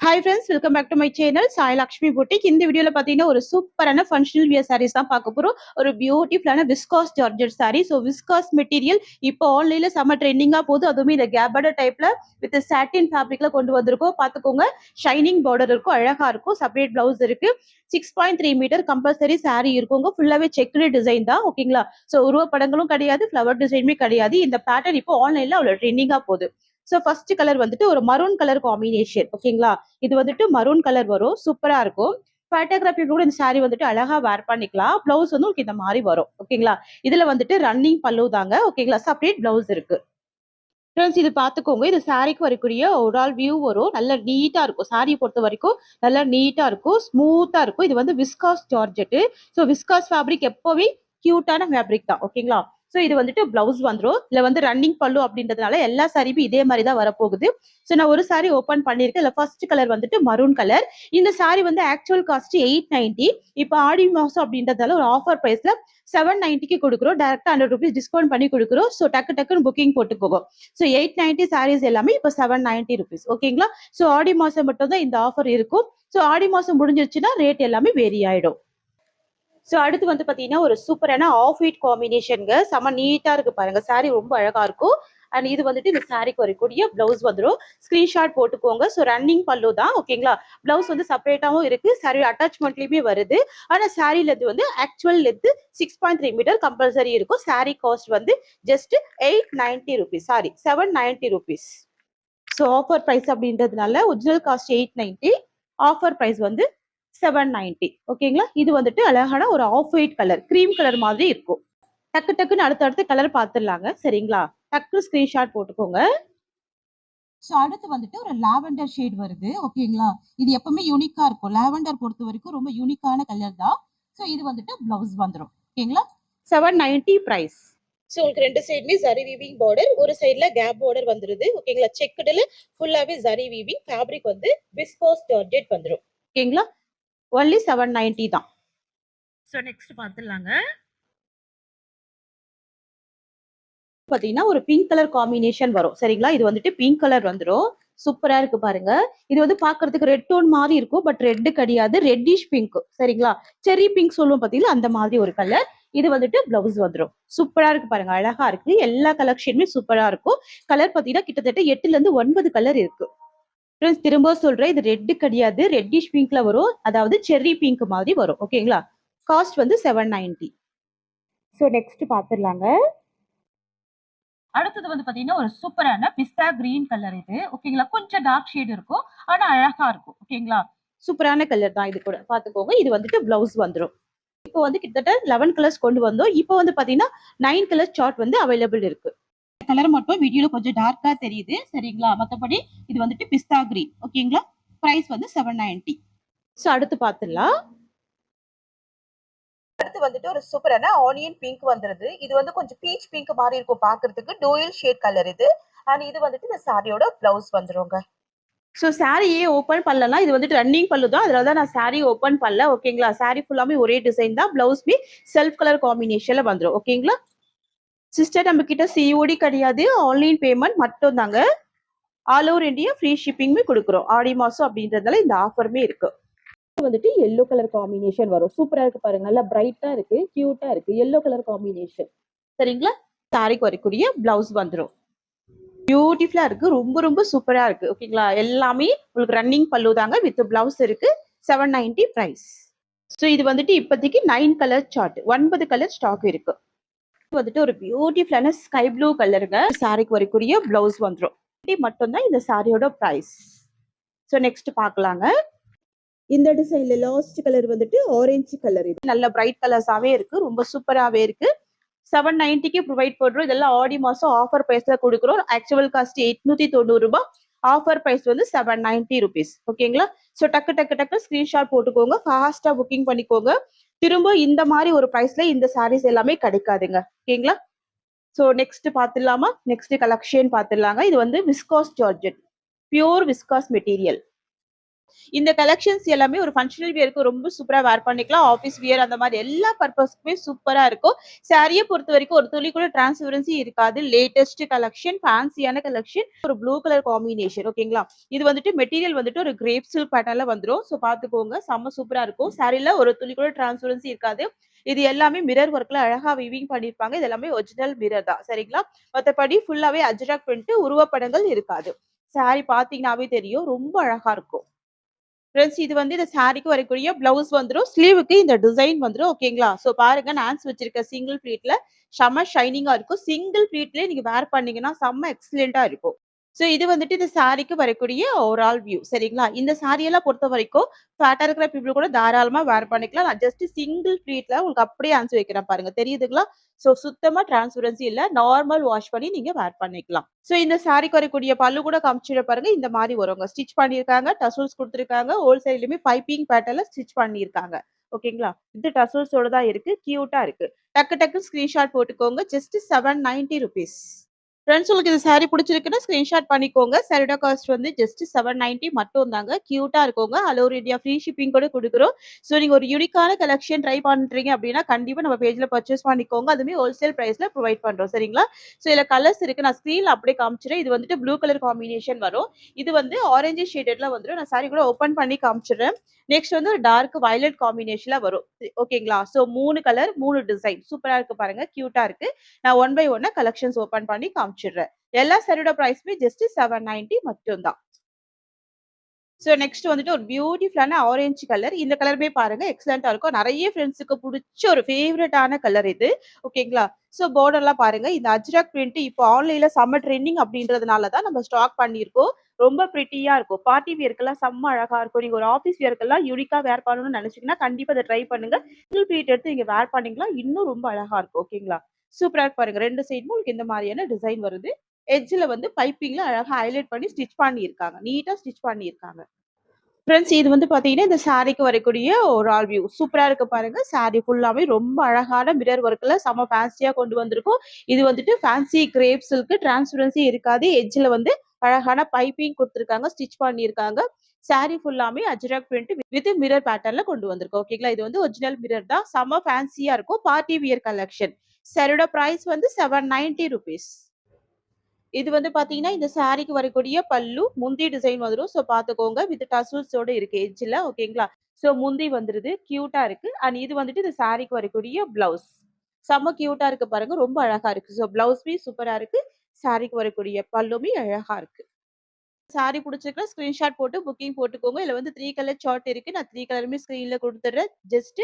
Hi friends, welcome back to my channel Sai Lakshmi boutique. இந்த வீடியோல பாத்தீங்கன்னா ஒரு சூப்பரான ஃபங்க்ஷனல் வியர் சாரீஸ் தான் பார்க்க போறோம். ஒரு பியூட்டிஃபுல்லான viscose georgette sorry. So viscose material இப்போ ஆன்லைன்ல செம்ம ட்ரெண்டிங்கா போகுது. அதுவுமே இந்த கேபர்டர் டைப்ல வித் சாட்டின் ஃபேப்ரிக்ல கொண்டு வந்திருக்கோம். பாத்துக்கோங்க, ஷைனிங் பார்டர் இருக்கும், அழகா இருக்கும். செப்பரேட் பிளவுஸ் இருக்கு. 6.3 மீட்டர் கம்பல்சரி சாரி இருக்குங்க. ஃபுல்லாவே செக்குடு டிசைன் தான், ஓகேங்களா? ஸோ உருவப்படங்களும் கிடையாது, ஃபிளவர் டிசைனுமே கிடையாது. இந்த பேட்டர்ன் இப்போ ஆன்லைன்ல அவ்வளவு ட்ரெண்டிங்கா போகுது. ஸோ ஃபர்ஸ்ட் கலர் வந்துட்டு ஒரு மரூன் கலர் காம்பினேஷன், ஓகேங்களா? இது வந்துட்டு மரூன் கலர் வரும், சூப்பரா இருக்கும். போட்டோகிராஃபி கூட இந்த சாரி வந்துட்டு அழகா வேர் பண்ணிக்கலாம். பிளவுஸ் வந்து உங்களுக்கு இந்த மாதிரி வரும், ஓகேங்களா? இதுல வந்துட்டு ரன்னிங் பல்லு தாங்க, ஓகேங்களா? செப்பரேட் பிளவுஸ் இருக்கு. ஃப்ரெண்ட்ஸ், இது பாத்துக்கோங்க. இது சாரிக்கு வரக்கூடிய ஒரு ஆல் வியூ வரும். நல்ல நீட்டா இருக்கும். சாரி பொறுத்த வரைக்கும் நல்லா நீட்டா இருக்கும், ஸ்மூத்தா இருக்கும். இது வந்து viscose georgette. So viscose fabric எப்பவுமே கியூட்டான ஃபேப்ரிக் தான், ஓகேங்களா? ஸோ இது வந்துட்டு பிளவுஸ் வந்துடும். இல்ல வந்து ரன்னிங் பல்லு அப்படின்றதுனால எல்லா சாரியும் இதே மாதிரி தான் வரப்போகுது. ஸோ நான் ஒரு சாரி ஓப்பன் பண்ணியிருக்கேன். இல்ல ஃபர்ஸ்ட் கலர் வந்துட்டு மரூன் கலர். இந்த சாரி வந்து ஆக்சுவல் காஸ்ட் 890. இப்போ ஆடி மாசம் அப்படின்றதால ஒரு ஆஃபர் பிரைஸ்ல 790க்கு கொடுக்குறோம். டேரக்டா 100 ருபீஸ் டிஸ்கவுண்ட் பண்ணி கொடுக்குறோம். ஸோ டக்கு டக்குன்னு புக்கிங் போட்டுக்கோங்க. ஸோ 890 சாரீஸ் எல்லாமே இப்போ 790 ருபீஸ், ஓகேங்களா? ஸோ ஆடி மாசம் மட்டும் தான் இந்த ஆஃபர் இருக்கும். ஸோ ஆடி மாசம் முடிஞ்சிருச்சுன்னா ரேட் எல்லாமே வேரி ஆயிடும். ஸோ அடுத்து வந்து பாத்தீங்கன்னா ஒரு சூப்பரான ஆஃப் ஒயிட் காம்பினேஷனுங்க. செம நீட்டா இருக்கு பாருங்க. சாரி ரொம்ப அழகா இருக்கும். அண்ட் இது வந்துட்டு இந்த சாரிக்கு வரக்கூடிய பிளவுஸ் வந்துடும். ஸ்கிரீன்ஷாட் போட்டுக்கோங்க. ஸோ ரன்னிங் பல்லு தான், ஓகேங்களா? பிளவுஸ் வந்து செப்பரேட்டாவும் இருக்கு, சாரி அட்டாச்மெண்ட்லயுமே வருது. ஆனா சாரி லெத் வந்து ஆக்சுவல் லெத் 6.3 மீட்டர் கம்பல்சரி இருக்கும். சாரி காஸ்ட் வந்து just 890 rupees, sari 790 rupees. So offer price அப்படின்றதுனால ஒரிஜினல் காஸ்ட் 890, ஆஃபர் பிரைஸ் வந்து 790, ஓகேங்களா? இது வந்துட்டு அழகான ஒரு off white colour, cream colour மாதிரி இருக்கும். டக்கு டக்குன்னு அடுத்தடுத்து கலர் பார்த்துடலாங்க, சரிங்களா? டக்கு ஸ்கிரீன்ஷாட் போட்டுக்கோங்க. ஸோ அடுத்து வந்துட்டு ஒரு லாவெண்டர் ஷேட் வருது, ஓகேங்களா? இது எப்பவுமே யூனிக்கா இருக்கும். லாவெண்டர் பொறுத்த வரைக்கும் ரொம்ப யூனிக்கான கலர் தான். ஸோ இது வந்துட்டு பிளவுஸ் வந்துடும், ஓகேங்களா? 790 பிரைஸ். ஸோ உங்களுக்கு ரெண்டு சைடுமே ஜரி வீவிங் பார்டர், ஒரு சைடுல கேப் பார்டர் வந்துருது, ஓகேங்களா? செக்குடுல ஃபுல்லாவே ஜரி வீவிங். ஃபேப்ரிக் வந்து விஸ்கோஸ் ஜார்ஜெட் வந்துடும், ஓகேங்களா? ஒன்லி 790 தான். ஸோ நெக்ஸ்ட் பார்த்துடலாங்க. பாத்தீங்கன்னா ஒரு பிங்க் கலர் காம்பினேஷன் வரும், சரிங்களா? இது வந்துட்டு பிங்க் கலர் வந்துடும். சூப்பரா இருக்கு பாருங்க. இது வந்து பாக்குறதுக்கு ரெட் டோன் மாதிரி இருக்கும், பட் ரெட் கிடையாது, ரெட்டிஷ் பிங்க், சரிங்களா? செரி பிங்க் சொல்லுவோம் பாத்தீங்களா, அந்த மாதிரி ஒரு கலர். இது வந்துட்டு பிளவுஸ் வந்துடும். சூப்பரா இருக்கு பாருங்க, அழகா இருக்கு. எல்லா கலெக்ஷனுமே சூப்பரா இருக்கும். கலர் பாத்தீங்கன்னா கிட்டத்தட்ட 8ல இருந்து 9 கலர் இருக்கு. ஃப்ரெண்ட்ஸ், திரும்ப சொல்றேன், இது ரெட் கிடையாது, ரெட்டிஷ் பிங்க்ல வரும். அதாவது செர்ரி பிங்க் மாதிரி வரும், ஓகேங்களா? காஸ்ட் வந்து 790. ஸோ நெக்ஸ்ட் பாத்துடலாங்க. அடுத்தது வந்து பாத்தீங்கன்னா ஒரு சூப்பரான பிஸ்தா கிரீன் கலர் இது, ஓகேங்களா? கொஞ்சம் டார்க் ஷேட் இருக்கும், ஆனா அழகா இருக்கும், ஓகேங்களா? சூப்பரான கலர் தான் இது கூட, பாத்துக்கோங்க. இது வந்துட்டு பிளவுஸ் வந்துடும். இப்போ வந்து கிட்டத்தட்ட 11 கலர்ஸ் கொண்டு வந்தோம். இப்போ வந்து பாத்தீங்கன்னா 9 கலர் சார்ட் வந்து அவைலபிள் இருக்கு. கலர் மட்டும் வீடியோல கொஞ்சம் டார்க்கா தெரியுது, சரிங்களா? மத்தபடி இது வந்துட்டு பிஸ்தா கிரீன், ஓகேங்களா? பிரைஸ் வந்து 790. ஸோ அடுத்து பாத்துடலாம். அடுத்து வந்துட்டு ஒரு சூப்பரான ஆனியன் பிங்க் வந்துருது. இது வந்து கொஞ்சம் பீச் பிங்க் மாதிரி இருக்கும் பாக்குறதுக்கு. டோயல் ஷேட் கலர் இது. அண்ட் இது வந்துட்டு இந்த சாரியோட பிளவுஸ் வந்துருங்க. ஸோ சாரியே ஓப்பன் பண்ணலாம். இது வந்துட்டு ரன்னிங் பல்லு தான், அதனால தான் நான் சாரி ஓப்பன் பண்ணல, ஓகேங்களா? சாரி ஃபுல்லாமே ஒரே டிசைன் தான். பிளவுஸ்மே செல்ஃப் கலர் காம்பினேஷன்ல வந்துடும், ஓகேங்களா? சிஸ்டர், நம்ம கிட்ட சிஓடி கிடையாது, ஆன்லைன் பேமெண்ட் மட்டும் தாங்க. ஆல் ஓவர் இந்தியா ஃப்ரீ ஷிப்பிங்குமே கொடுக்குறோம். ஆடி மாசம் அப்படின்றதால இந்த ஆஃபருமே இருக்கு. வந்துட்டு எல்லோ கலர் காம்பினேஷன் வரும். சூப்பரா இருக்கு பாருங்க, நல்லா பிரைட்டா இருக்கு, கியூட்டா இருக்கு. எல்லோ கலர் காம்பினேஷன், சரிங்களா? சாரிக்கு வரக்கூடிய பிளவுஸ் வந்துடும். பியூட்டிஃபுல்லா இருக்கு, ரொம்ப ரொம்ப சூப்பரா இருக்கு, ஓகேங்களா? எல்லாமே உங்களுக்கு ரன்னிங் பல்லு தாங்க, வித் பிளவுஸ் இருக்கு. 790 பிரைஸ். ஸோ இது வந்துட்டு இப்போதைக்கு 9 கலர் சார்ட், 9 கலர் ஸ்டாக் இருக்கு. வந்துட்டு ஒரு பியூட்டிஃபுல்லான ஸ்கை ப்ளூ கலருங்க. சாரிக்கு வரக்கூடிய பிளவுஸ் வந்துடும். மட்டும்தான் இந்த சாரியோட பிரைஸ். ஸோ நெக்ஸ்ட் பார்க்கலாங்க. இந்த டிசைன்ல லாஸ்ட் கலர் வந்துட்டு ஆரஞ்சு கலர். இது நல்ல பிரைட் கலர்ஸாவே இருக்கு, ரொம்ப சூப்பராவே இருக்கு. 790க்கு ப்ரொவைட் பண்றோம். இதெல்லாம் ஆடி மாசம் ஆஃபர் பிரைஸ்ல கொடுக்குறோம். ஆக்சுவல் காஸ்ட் 890 ரூபாய், ஆஃபர் பிரைஸ் வந்து 790 ருபீஸ், ஓகேங்களா? ஸோ டக்கு டக்கு டக்கு ஸ்கிரீன்ஷாட் போட்டுக்கோங்க, ஃபாஸ்டா புக்கிங் பண்ணிக்கோங்க. திரும்ப இந்த மாதிரி ஒரு பிரைஸ்ல இந்த சாரீஸ் எல்லாமே கிடைக்காதுங்க, ஓகேங்களா? ஸோ நெக்ஸ்ட் பாத்துடலாமா? நெக்ஸ்ட் கலெக்ஷன் பாத்துடலாங்க. இது வந்து viscose georgette, pure viscose material. இந்த கலெக்ஷன்ஸ் எல்லாமே ஒரு ஃபங்ஷனல் வியருக்கு ரொம்ப சூப்பரா வேர் பண்ணிக்கலாம். ஆஃபீஸ் வியர் அந்த மாரி எல்லா பர்ப்பஸ்க்குமே சூப்பரா இருக்கும். சாரிய பொறுத்தவரைக்கும் ஒரு துளி கூட டிரான்ஸ்பரன்சி இருக்காது. லேட்டஸ்ட் கலெக்ஷன், ஃபேன்சியான கலெக்ஷன். ஒரு ப்ளூ கலர் காம்பினேஷன் ஓகேங்களா? இது வந்துட்டு மெட்டீரியல் வந்துட்டு ஒரு கிரேப் சில்க் பேட்டர்ன்ல வந்துரும். ஸோ பார்த்துக்கோங்க. செம்ம சூப்பரா இருக்கும். சாரில ஒரு துளி கூட டிரான்ஸ்பரன்சி இருக்காது. இது எல்லாமே மிரர் ஒர்க்ல அழகா வீவிங் பண்ணியிருப்பாங்க. இது எல்லாமே ஒரிஜினல் மிரர் தான். சரிங்களா? மத்தபடி ஃபுல்லாவே அஜ்ரக் பிரிண்ட் உருவப்படங்கள் இருக்காது. சாரி பார்த்தீங்கன்னாவே தெரியும். ரொம்ப அழகா இருக்கும். ஃப்ரெண்ட்ஸ் இது வந்து இந்த சாரிக்கு வரக்கூடிய பிளவுஸ் வந்துரும். ஸ்லீவுக்கு இந்த டிசைன் வந்துரும். ஓகேங்களா? ஸோ பாருங்க நான்ஸ் வச்சிருக்க சிங்கிள் ப்ளீட்ல செம்ம ஷைனிங்கா இருக்கும். சிங்கிள் ப்ளீட்லயே நீங்க வேர் பண்ணீங்கன்னா செம்ம எக்ஸலென்ட்டா இருக்கும். ஸோ இது வந்துட்டு இந்த சாரிக்கு வரக்கூடிய ஓவரால் வியூ சரிங்களா? இந்த சாரியெல்லாம் பொறுத்தவரைக்கும் ஃபேட்டா இருக்கிற பீப்பிள் கூட தாராளமா வேர் பண்ணிக்கலாம். நான் ஜஸ்ட் சிங்கிள் ப்ளீட்ல உங்களுக்கு அப்படியே ஆன்சர் வைக்கிறேன் பாருங்க. தெரியுதுங்களா? ஸோ சுத்தமா டிரான்ஸ்பரன்சி இல்ல. நார்மல் வாஷ் பண்ணி நீங்க வேர் பண்ணிக்கலாம். ஸோ இந்த சாரிக்கு வரக்கூடிய பல்லு கூட காமிச்சிட பாருங்க. இந்த மாரி வருங்க. ஸ்டிச் பண்ணியிருக்காங்க. டசல்ஸ் குடுத்துருக்காங்க. ஹோல் சைட்லயுமே பைப்பிங் பேட்டர்ன்ல ஸ்டிச் பண்ணியிருக்காங்க. ஓகேங்களா? இது டசல்ஸோட தான் இருக்கு. கியூட்டா இருக்கு. டக்கு டக்குன்னு ஸ்கிரீன்ஷாட் போட்டுக்கோங்க. ஜஸ்ட் ₹790. ஃப்ரெண்ட்ஸ் உங்களுக்கு இந்த சாரி பிடிச்சிருக்குன்னா ஸ்கிரீன்ஷாட் பண்ணிக்கோங்க. சாரியோட காஸ்ட் வந்து ஜஸ்ட் 790 மட்டும் தாங்க. கியூட்டா இருக்குங்க. All over India free shipping கூட குடுக்குறோம். ஸோ நீங்க ஒரு யூனிக்கான கலெக்ஷன் ட்ரை பண்றீங்க அப்படின்னா, கண்டிப்பா நம்ம பேஜ்ல பர்ச்சேஸ் பண்ணிக்கோங்க. அதுவுமே ஹோல்சேல் பிரைஸ்ல ப்ரொவைட் பண்றோம். சரிங்களா? ஸோ இதுல கலர்ஸ் இருக்கு. நான் ஸ்க்ரீன்ல அப்படியே காமிச்சுறேன். இது வந்துட்டு ப்ளூ கலர் காம்பினேஷன் வரும். இது வந்து ஆரஞ்சு ஷேடட்ல வந்துரும். நான் சாரி கூட ஓப்பன் பண்ணி காமிச்சுடுறேன். நெக்ஸ்ட் வந்து ஒரு டார்க் வயலட் காம்பினேஷன்ல வரும். ஓகேங்களா? So 3 colour, 3 design. சூப்பரா இருக்கு பாருங்க. கியூட்டா இருக்கு. நான் ஒன் பை ஒன்னா கலெக்ஷன்ஸ் ஓப்பன் பண்ணி காமிச்சுடுறேன். எல்லா சாரியோட பிரைஸுமே ஜஸ்ட் 790 மட்டும் தான். ஸோ நெக்ஸ்ட் வந்துட்டு ஒரு பியூட்டிஃபுல்லான ஆரஞ்சு கலர். இந்த கலருமே பாருங்க எக்ஸலென்ட்டா இருக்கும். நெறைய ஃப்ரெண்ட்ஸுக்கு புடிச்ச ஒரு ஃபேவரட்டான கலர் இது. ஓகேங்களா? ஸோ பார்டர்லாம் பாருங்க. இந்த அஜ்ரக் பிரிண்ட் இப்போ ஆன்லைன்ல செம்ம ட்ரெண்டிங் அப்படின்றதுனால தான் நம்ம ஸ்டாக் பண்ணியிருக்கோம். ரொம்ப பிரிட்டியா இருக்கும். பார்ட்டி வியர்க்கெல்லாம் செம்ம அழகா இருக்கும். நீங்க ஒரு ஆஃபீஸ் வியர்க்கெல்லாம் யூனிக்கா வேர் பண்ணணும்னு நெனச்சீங்கன்னா, கண்டிப்பா இத ட்ரை பண்ணுங்க. சிங்கிள் ப்ளீட் எடுத்து நீங்க வேர் பண்ணீங்கன்னா, இன்னும் ரொம்ப அழகா இருக்கும். ஓகேங்களா? சூப்பரா இருக்கு பாருங்க. 2 சைடுமே உங்களுக்கு இந்த மாரியான டிசைன் வருது. எட்ஜ்ல வந்து பைப்பிங்ல அழகா ஹைலைட் பண்ணி ஸ்டிச் பண்ணியிருக்காங்க. நீட்டா ஸ்டிச் பண்ணியிருக்காங்க. ஃப்ரெண்ட்ஸ் இது வந்து பார்த்தீங்கன்னா, இந்த சாரிக்கு வரக்கூடிய ஒரு ஆல் வியூ. சூப்பரா இருக்கு பாருங்க. சாரி ஃபுல்லாவே ரொம்ப அழகான மிரர் ஒர்க்ல செம்ம ஃபேன்சியா கொண்டு வந்திருக்கோம். இது வந்துட்டு ஃபேன்சி கிரேப் சில்க் டிரான்ஸ்பரன்சி இருக்காது. எட்ஜ்ல வந்து அழகான பைப்பிங் குடுத்துருக்காங்க. ஸ்டிச் பண்ணியிருக்காங்க. சாரி ஃபுல்லாமே அஜ்ரக் பிரிண்ட் வித் மிரர் பேட்டர்ன்ல கொண்டு வந்திருக்கோம். ஓகேங்களா? இது வந்து ஒரிஜினல் மிரர் தான். செம்ம ஃபேன்சியா இருக்கும். Party wear collection. சாரியோட பிரைஸ் வந்து ₹790. இது வந்து பார்த்தீங்கன்னா, இந்த சாரிக்கு வரக்கூடிய பல்லு, முந்தி டிசைன் வந்துரும். ஸோ பார்த்துக்கோங்க. வித் டசல்ஸோட இருக்கு எட்ஜ்ல. ஓகேங்களா? ஸோ முந்தி வந்துருது. கியூட்டா இருக்கு. அண்ட் இது வந்துட்டு இந்த சாரிக்கு வரக்கூடிய பிளவுஸ். செம்ம கியூட்டா இருக்கு பாருங்க. ரொம்ப அழகா இருக்கு. ஸோ பிளவுஸுமே சூப்பரா இருக்கு. சாரிக்கு வரக்கூடிய பல்லுமே அழகா இருக்கு. சாரி புடிச்சிருக்கா ஸ்கிரீன்ஷாட் போட்டு புக்கிங் போட்டுக்கோங்க. இதுல வந்து 3 கலர் சார்ட் இருக்கு. நான் 3 கலருமே ஸ்க்ரீன்ல குடுத்துடுறேன். ஜஸ்ட்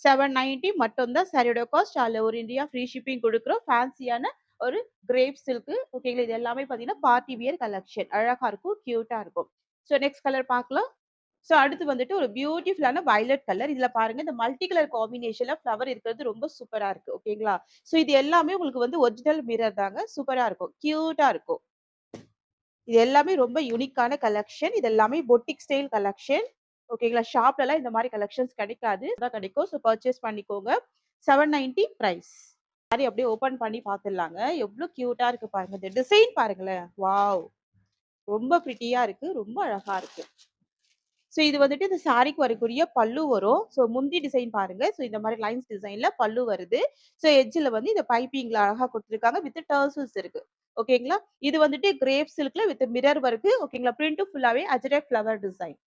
790 மட்டும் தான் சாரியோட cost. All over India free shipping குடுக்குறோம். ஃபேன்சியான ஒரு கிரேப் சில்க் ஓகேங்களா? இது எல்லாமே பார்த்தீங்கன்னா, பார்ட்டி வியர் கலெக்ஷன். அழகா இருக்கும். கியூட்டா இருக்கும். ஸோ நெக்ஸ்ட் கலர் பார்க்கலாம். ஸோ அடுத்து வந்துட்டு ஒரு பியூட்டிஃபுல்லான வயலட் கலர். இதுல பாருங்க இந்த மல்டி கலர் காம்பினேஷன்ல ஃப்ளவர் இருக்கிறது ரொம்ப சூப்பரா இருக்கு. ஓகேங்களா? ஸோ இது எல்லாமே உங்களுக்கு வந்து ஒரிஜினல் மிரர் தாங்க. சூப்பரா இருக்கும். கியூட்டா இருக்கும். இது எல்லாமே ரொம்ப யூனிக்கான கலெக்ஷன். இது எல்லாமே பொட்டிக் ஸ்டைல் கலெக்ஷன். ஓகேங்களா? ஷாப்லலாம் இந்த மாரி கலெக்ஷன்ஸ் கிடைக்காது. தான் கிடைக்கும். ஸோ பர்ச்சேஸ் பண்ணிக்கோங்க. 790 பிரைஸ். சாரி அப்படியே ஓப்பன் பண்ணி பார்த்துடலாங்க. எவ்ளோ கியூட்டா இருக்கு பாருங்க. இந்த டிசைன் பாருங்களேன். வாவ்! ரொம்ப பிரிட்டியா இருக்கு. ரொம்ப அழகா இருக்கு. ஸோ இது வந்துட்டு இந்த சாரிக்கு வரக்கூடிய பல்லு வரும். ஸோ முந்தி டிசைன் பாருங்க. ஸோ இந்த மாரி லைன்ஸ் டிசைன்ல பல்லு வருது. ஸோ எட்ஜ்ல வந்து இந்த பைப்பிங்ல அழகா குடுத்துருக்காங்க. வித் டர்சல்ஸ் இருக்கு. ஓகேங்களா? இது வந்துட்டு கிரேப் சில்க்ல வித் மிரர் ஒர்க். ஓகேங்களா? பிரிண்ட் ஃபுல்லாவே அஜரக் ஃப்ளவர் டிசைன்.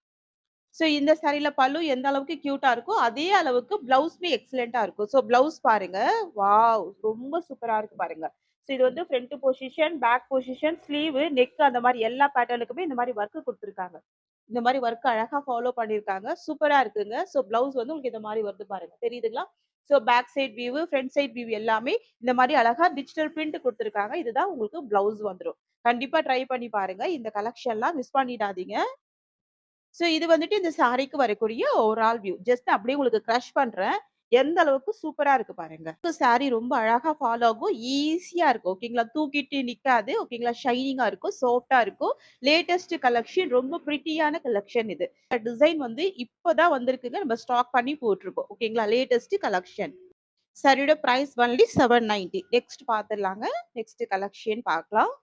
ஸோ இந்த சாரில பல்லு எந்த அளவுக்கு கியூட்டா இருக்கோ, அதே அளவுக்கு பிளவுஸுமே எக்ஸலென்ட்டா இருக்கும். ஸோ பிளவுஸ் பாருங்க. வாவ்! ரொம்ப சூப்பரா இருக்கு பாருங்க. ஸோ இது வந்து front position, back position, sleeve, neck அந்த மாரி எல்லா பேட்டர்னுக்குமே இந்த மாரி ஒர்க் குடுத்துருக்காங்க. இந்த மாரி ஒர்க் அழகா ஃபாலோ பண்ணியிருக்காங்க. சூப்பரா இருக்குங்க. ஸோ பிளவுஸ் வந்து உங்களுக்கு இந்த மாரி வருது பாருங்க. தெரியுதுங்களா? So back side view, front side view எல்லாமே இந்த மாரி அழகா டிஜிட்டல் பிரிண்ட் குடுத்துருக்காங்க. இதுதான் உங்களுக்கு பிளவுஸ் வந்துரும். கண்டிப்பா ட்ரை பண்ணி பாருங்க. இந்த கலெக்ஷன்லாம் மிஸ் பண்ணிடாதீங்க. ஸோ இது வந்துட்டு இந்த சாரிக்கு வரக்கூடிய ஓவரால் வியூ. ஜஸ்ட் அப்படியே உங்களுக்கு கிரஷ் பண்றேன். எந்த அளவுக்கு சூப்பரா இருக்கு பாருங்க. சாரி ரொம்ப அழகா ஃபாலோ ஆகும். ஈஸியா இருக்கும். ஓகேங்களா? தூக்கிட்டு நிக்காது. ஓகேங்களா? ஷைனிங்கா இருக்கும். சாஃப்ட்டா இருக்கும். லேட்டஸ்ட் கலெக்ஷன் ரொம்ப பிரிட்டியான கலெக்ஷன் இது. டிசைன் வந்து இப்ப தான் வந்திருக்குங்க. நம்ம ஸ்டாக் பண்ணி போட்டுருக்கோம். ஓகேங்களா? Latest collection. சாரியோட பிரைஸ் ஒன்லி 790. நெக்ஸ்ட் பார்த்துடலாங்க. நெக்ஸ்ட் கலெக்ஷன் பார்க்கலாம்.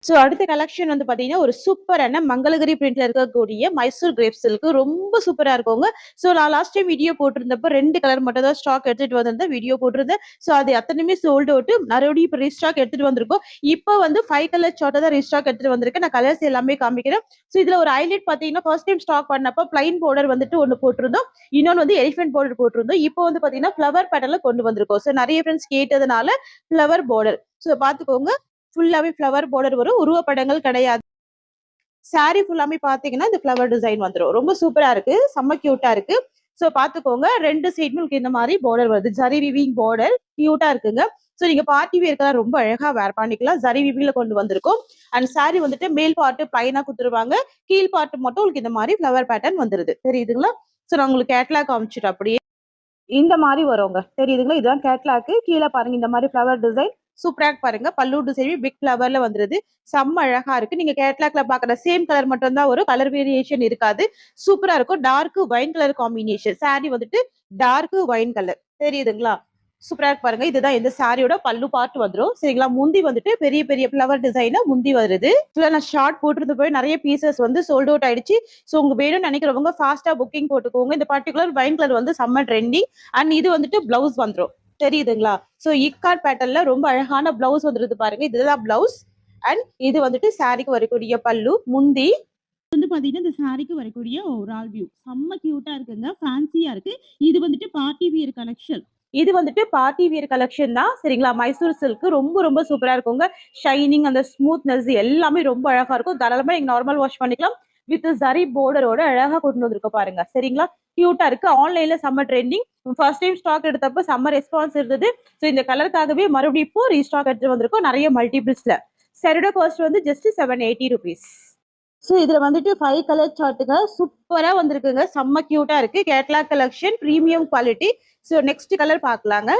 ஸோ அடுத்த கலெக்ஷன் வந்து பார்த்தீங்கன்னா, ஒரு சூப்பரான மங்களகிரி பிரிண்ட்ல இருக்கக்கூடிய மைசூர் கிரேப் சில்க் ரொம்ப சூப்பரா இருக்குங்க. ஸோ நான் லாஸ்ட் டைம் வீடியோ போட்டிருந்தப்ப 2 கலர் மட்டும் தான் ஸ்டாக் எடுத்துட்டு வந்திருந்தேன். வீடியோ போட்டிருந்தேன். ஸோ அது அத்தனையுமே சோல்ட் அவுட். மறுபடியும் இப்ப ரீஸ்டாக் எடுத்துட்டு வந்திருக்கோம். இப்ப வந்து 5 கலர் சார்ட்ட தான் ரீஸ்டாக் எடுத்துட்டு வந்திருக்கேன். நான் கலர்ஸ் எல்லாமே காமிக்கிறேன். ஸோ இதுல ஒரு ஹைலைட் பார்த்தீங்கன்னா, ஃபர்ஸ்ட் டைம் ஸ்டாக் பண்ணப்ப பிளைன் பார்டர் வந்துட்டு ஒண்ணு போட்டிருந்தோம். இன்னொன்னு வந்து எலிஃபென்ட் பார்டர் போட்டிருந்தோம். இப்போ வந்து பார்த்தீங்கன்னா, ஃப்ளவர் பேட்டர்ன்ல கொண்டு வந்திருக்கோம். ஸோ நெறைய ஃப்ரெண்ட்ஸ் கேட்டதுனால ஃப்ளவர் பார்டர். ஸோ பார்த்துக்கோங்க. ஃபுல்லாவே ஃப்ளவர் பார்டர் வரும். உருவப்படங்கள் கிடையாது. சாரி ஃபுல்லாமே பார்த்தீங்கன்னா, இந்த ஃப்ளவர் டிசைன் வந்துரும். ரொம்ப சூப்பரா இருக்கு. செம்ம கியூட்டா இருக்கு. ஸோ பார்த்துக்கோங்க. 2 சைடுமே உங்களுக்கு இந்த மாரி பார்டர் வருது. ஜரி வீவிங் பார்டர் கியூட்டா இருக்குங்க. ஸோ நீங்க பார்ட்டி வியர்க்கெல்லாம் ரொம்ப அழகா வேர் பண்ணிக்கலாம். ஜரி வீவிங்ல கொண்டு வந்திருக்கோம். அண்ட் சாரி வந்துட்டு மேல் பார்ட் பிளைனா குடுத்துருவாங்க. கீழ் பார்ட் மட்டும் உங்களுக்கு இந்த மாரி ஃப்ளவர் பேட்டர்ன் வந்துருது. தெரியுதுங்களா? ஸோ நான் உங்களுக்கு கேட்லாக் காமிச்சுட்டேன் அப்படியே. இந்த மாரி வருங்க. தெரியுதுங்களா? இதுதான் கேட்லாக்கு. கீழ பாருங்க இந்த மாரி ஃப்ளவர் டிசைன். சூப்பரா இருக்கு பாருங்க. பல்லு டிசைன் பிக் ஃப்ளவர்ல வந்துருது. செம்ம அழகா இருக்கு. நீங்க கேட்லாக்ல பாக்குற சேம் கலர் மட்டும் தான் வரும். கலர் வேரியேஷன் இருக்காது. சூப்பரா இருக்கும். Dark wine colour combination. Sari வந்துட்டு டார்க் ஒயின் கலர். தெரியுதுங்களா? சூப்பரா இருக்கு பாருங்க. இதுதான் இந்த சாரியோட பல்லு பார்ட் வந்துரும். சரிங்களா? முந்தி வந்துட்டு பெரிய பெரிய ஃப்ளவர் டிசைனா முந்தி வருது. நான் ஷார்ட் போட்டிருந்து போய் நிறைய பீசஸ் வந்து சோல்ட் அவுட் ஆயிடுச்சு. ஸோ உங்க வேணும்னு நினைக்கிறவங்க ஃபாஸ்டா புக்கிங் போட்டுக்கோங்க. இந்த பர்டிகுலர் வைன் கலர் வந்து செம்ம ட்ரெண்டிங். அண்ட் இது வந்துட்டு பிளவுஸ் வந்துரும். தெரியுதுங்களா? ஸோ இக்கார்ட் பேட்டர்ன்ல ரொம்ப அழகான பிளவுஸ் வந்துருது பாருங்க. இதுதான் பிளவுஸ். அண்ட் இது வந்துட்டு சாரிக்கு வரக்கூடிய பல்லு. முந்தி வந்து பாத்தீங்கன்னா இந்த சாரிக்கு வரக்கூடிய ஓவரால் வியூ செம்ம கியூட்டா இருக்குங்க. ஃபேன்சியா இருக்கு. இது வந்துட்டு பார்ட்டி வியர் கலெக்ஷன். இது வந்துட்டு பார்ட்டி வியர் கலெக்ஷன் தான். சரிங்களா? மைசூர் சில்க் ரொம்ப ரொம்ப சூப்பரா இருக்குங்க. ஷைனிங் அந்த ஸ்மூத்னஸ் எல்லாமே ரொம்ப அழகா இருக்கும். தாராளமா நீங்க நார்மல் வாஷ் பண்ணிக்கலாம். வித் ஜரி பார்டரோட அழகா கொண்டு வந்திருக்க பாருங்க. சரிங்களா? கியூட்டா இருக்கு. ஆன்லைன்ல செம்ம ட்ரெண்டிங். ஃபர்ஸ்ட் டைம் ஸ்டாக் எடுத்தப்ப செம்ம ரெஸ்பான்ஸ் இருந்தது. ஸோ இந்த கலருக்காகவே மறுபடியும் இப்போ ரீஸ்டாக் எடுத்துட்டு வந்திருக்கோம். நிறைய மல்டிபிள்ஸ்ல. சரியோட காஸ்ட் வந்து ஜஸ்ட் 780 rupees. ஸோ இதுல வந்துட்டு 5 கலர் சார்ட்டுங்க. சூப்பரா வந்திருக்குங்க. செம்ம கியூட்டா இருக்கு. Catalogue collection premium quality. So next colour பார்க்கலாங்க.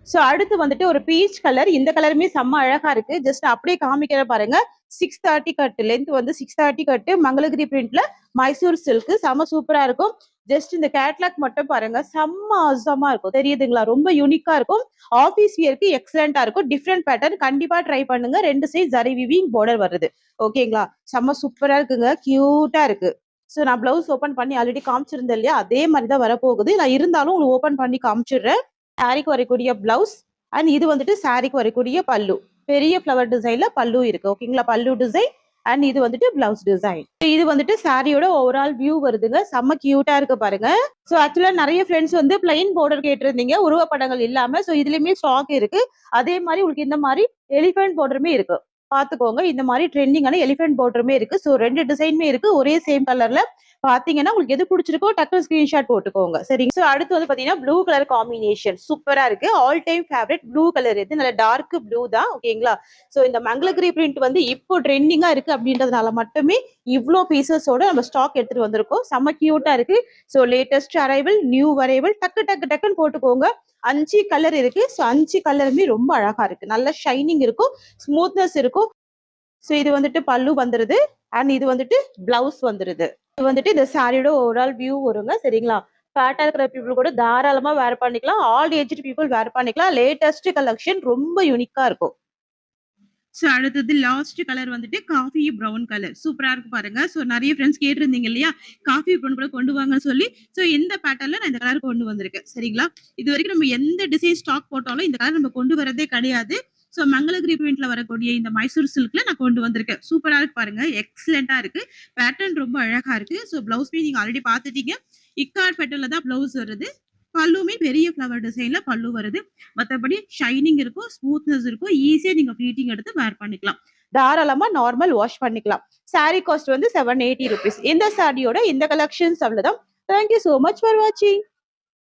ஸோ அடுத்து வந்துட்டு ஒரு பீச் கலர். இந்த கலருமே செம்ம அழகா இருக்கு. ஜஸ்ட் அப்படியே காமிக்கிற பாருங்க. 630 கட்டு லென்த் வந்து 630 கட்டு மங்களகிரி பிரிண்ட்ல மைசூர் சில்க் செம்ம சூப்பரா இருக்கும். ஜஸ்ட் இந்த கேட்லாக் மட்டும் பாருங்க. செம்ம அசமா இருக்கும். தெரியுதுங்களா? ரொம்ப யூனிக்கா இருக்கும். ஆபீஸ் வியர்க்கு எக்ஸலண்டா இருக்கும். டிஃப்ரெண்ட் பேட்டர்ன் கண்டிப்பா ட்ரை பண்ணுங்க. 2 சைடு ஜரி வீவிங் பார்டர் வருது. ஓகேங்களா? செம்ம சூப்பரா இருக்குங்க. கியூட்டா இருக்கு. ஸோ நான் பிளவுஸ் ஓபன் பண்ணி ஆல்ரெடி காமிச்சிருந்தேன் இல்லையா? அதே மாதிரி தான் வரப்போகுது. நான் இருந்தாலும் உங்களுக்கு ஓபன் பண்ணி காமிச்சிடுறேன். சாரிக்கு வரக்கூடிய பிளவுஸ். அண்ட் இது வந்துட்டு சாரிக்கு வரக்கூடிய பல்லு. பெரிய ஃப்ளவர் டிசைன்ல பல்லு இருக்கு. ஓகேங்களா? பல்லு டிசைன். அண்ட் இது வந்துட்டு பிளவுஸ் டிசைன். இது வந்துட்டு சாரியோட ஓவரால் வியூ வருதுங்க. செம்ம கியூட்டா இருக்கு பாருங்க. சோ ஆக்சுவலா நிறைய ஃப்ரெண்ட்ஸ் வந்து பிளைன் பார்டர் கேட்டிருந்தீங்க. உருவப்படங்கள் இல்லாம. சோ இதுலயுமே ஸ்டாக் இருக்கு. அதே மாதிரி உங்களுக்கு இந்த மாதிரி எலிஃபென்ட் பார்டருமே இருக்கு. பாத்துக்கோங்க. இந்த மாதிரி ட்ரெண்டிங்கான எலிஃபென்ட் பார்டருமே இருக்கு. சோ 2 டிசைனுமே இருக்கு. ஒரே சேம் கலர்ல. பாத்தீங்கன்னா உங்களுக்கு எது பிடிச்சிருக்கோ டக்குனு ஸ்கிரீன்ஷாட் போட்டுக்கோங்க. சரிங்க. சோ அடுத்து வந்து பாத்தீங்கன்னா ப்ளூ கலர் காம்பினேஷன் சூப்பரா இருக்கு. All time favourite blue colour இது. நல்ல டார்க் ப்ளூ தான். ஓகேங்களா? சோ இந்த மங்களகிரி பிரிண்ட் வந்து இப்போ ட்ரெண்டிங்கா இருக்கு அப்படின்றதுனால மட்டுமே இவ்ளோ பீசஸோட நம்ம ஸ்டாக் எடுத்துட்டு வந்திருக்கோம். செம்ம கியூட்டா இருக்கு. So latest arrival, new arrival டக்கு டக்கு டக்குன்னு போட்டுக்கோங்க. 5 கலர் இருக்கு. சோ 5 கலருமே ரொம்ப அழகா இருக்கு. நல்ல ஷைனிங் இருக்கும். ஸ்மூத்னஸ் இருக்கும். சோ இது வந்துட்டு பல்லு வந்துருது. அண்ட் இது வந்துட்டு பிளவுஸ் வந்துருது. இது வந்துட்டு இந்த சாரியோட ஓவரால் வியூ வருங்க. சரிங்களா? ஃபேட்டா இருக்கிற பீப்புள் கூட தாராளமா வேர் பண்ணிக்கலாம். ஆல் ஏஜ்டு பீப்புள் வேர் பண்ணிக்கலாம். லேட்டஸ்ட் கலெக்ஷன் ரொம்ப யூனிக்கா இருக்கும். சோ அடுத்தது லாஸ்ட் கலர் வந்துட்டு காஃபி ப்ரவுன் கலர். சூப்பரா இருக்கு பாருங்க. சோ நெறைய ஃப்ரெண்ட்ஸ் கேட்டிருந்தீங்க இல்லையா? காஃபி ப்ரவுன் கூட கொண்டு வாங்கன்னு சொல்லி. சோ இந்த பேட்டர்ன்ல நான் இந்த கலர் கொண்டு வந்திருக்கேன். சரிங்களா? இதுவரைக்கும் நம்ம எந்த டிசைன் ஸ்டாக் போட்டாலும் இந்த கலர் நம்ம கொண்டு வரதே கிடையாது. சோ மங்களகிரி பிரிண்ட்ல வரக்கூடிய இந்த மைசூர் சில்க்ல நான் கொண்டு வந்திருக்கேன். சூப்பரா இருக்கு பாருங்க. எக்ஸலென்ட்டா இருக்கு. பேட்டர்ன் ரொம்ப அழகா இருக்கு. சோ பிளவுஸ்மே நீங்க ஆல்ரெடி பார்த்துட்டீங்க. இக்கார்ட் பேட்டர்ன்ல தான் பிளவுஸ் வருது. பல்லுமே பெரிய ஃப்ளவர் டிசைன்ல பல்லு வருது. மத்தபடி ஷைனிங் இருக்கும், ஸ்மூத்னஸ் இருக்கும். ஈஸியா நீங்க ஃப்ளீட்டிங் எடுத்து வேர் பண்ணிக்கலாம். தாராளமா நார்மல் வாஷ் பண்ணிக்கலாம். சாரி காஸ்ட் வந்து 780 rupees. இந்த சாரியோட இந்த கலெக்ஷன்ஸ் அவ்வளவுதான். Thank you so much for watching.